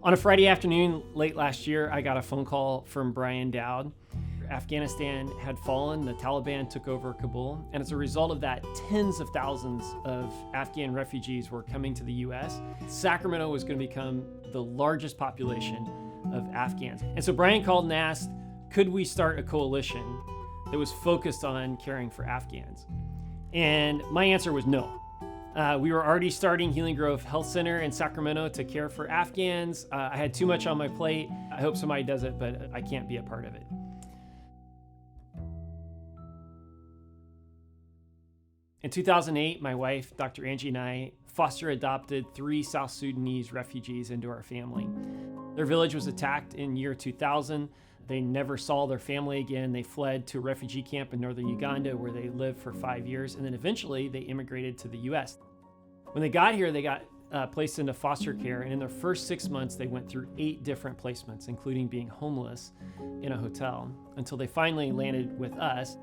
On a Friday afternoon late last year, I got a phone call from Brian Dowd. Afghanistan had fallen, the Taliban took over Kabul, and as a result of that, tens of thousands of Afghan refugees were coming to the US. Sacramento was going to become the largest population of Afghans. And so Brian called and asked, could we start a coalition that was focused on caring for Afghans? And my answer was no. We were already starting Healing Grove Health Center in Sacramento to care for Afghans. I had too much on my plate. I hope somebody does it, but I can't be a part of it. In 2008, my wife, Dr. Angie, and I foster adopted 3 South Sudanese refugees into our family. Their village was attacked in year 2000. They never saw their family again. They fled to a refugee camp in northern Uganda where they lived for 5 years, and then eventually they immigrated to the US. When they got here, they got placed into foster care, and in their first 6 months, they went through 8 different placements, including being homeless in a hotel, until they finally landed with us.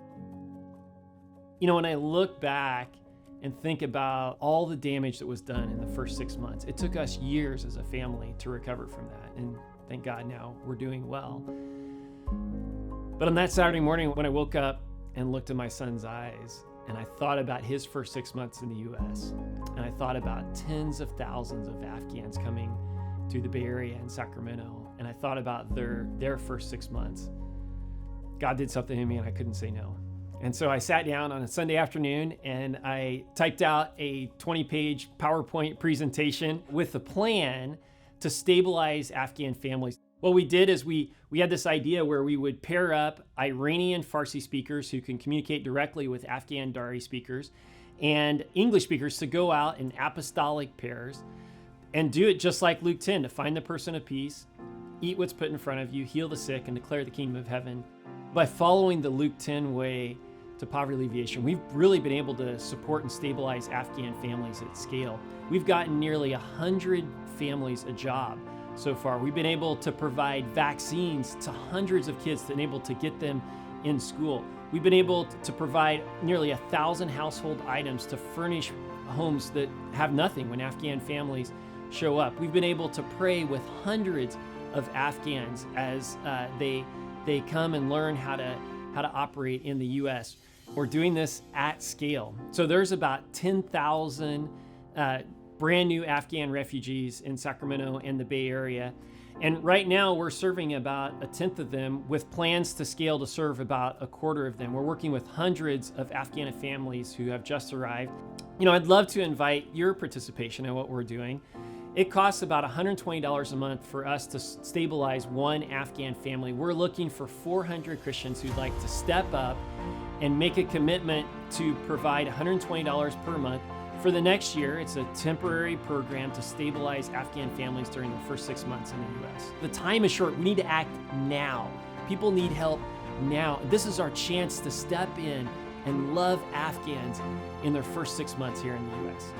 You know, when I look back and think about all the damage that was done in the first 6 months, it took us years as a family to recover from that, and thank God now we're doing well. But on that Saturday morning, when I woke up and looked in my son's eyes, and I thought about his first 6 months in the US, and I thought about tens of thousands of Afghans coming to the Bay Area and Sacramento, and I thought about their first 6 months, God did something to me and I couldn't say no. And so I sat down on a Sunday afternoon and I typed out a 20-page PowerPoint presentation with a plan to stabilize Afghan families. What we did is we had this idea where we would pair up Iranian Farsi speakers who can communicate directly with Afghan Dari speakers and English speakers to go out in apostolic pairs and do it just like Luke 10, to find the person of peace, eat what's put in front of you, heal the sick, and declare the kingdom of heaven. By following the Luke 10 way to poverty alleviation, we've really been able to support and stabilize Afghan families at scale. We've gotten nearly 100 families a job so far. We've been able to provide vaccines to hundreds of kids to enable to get them in school. We've been able to provide nearly 1,000 household items to furnish homes that have nothing when Afghan families show up. We've been able to pray with hundreds of Afghans as they come and learn how to operate in the US. We're doing this at scale. So there's about 10,000 brand new Afghan refugees in Sacramento and the Bay Area. And right now we're serving about 1/10 of them with plans to scale to serve about 1/4 of them. We're working with hundreds of Afghan families who have just arrived. You know, I'd love to invite your participation in what we're doing. It costs about $120 a month for us to stabilize one Afghan family. We're looking for 400 Christians who'd like to step up and make a commitment to provide $120 per month. For the next year, it's a temporary program to stabilize Afghan families during the first 6 months in the US. The time is short. We need to act now. People need help now. This is our chance to step in and love Afghans in their first 6 months here in the US.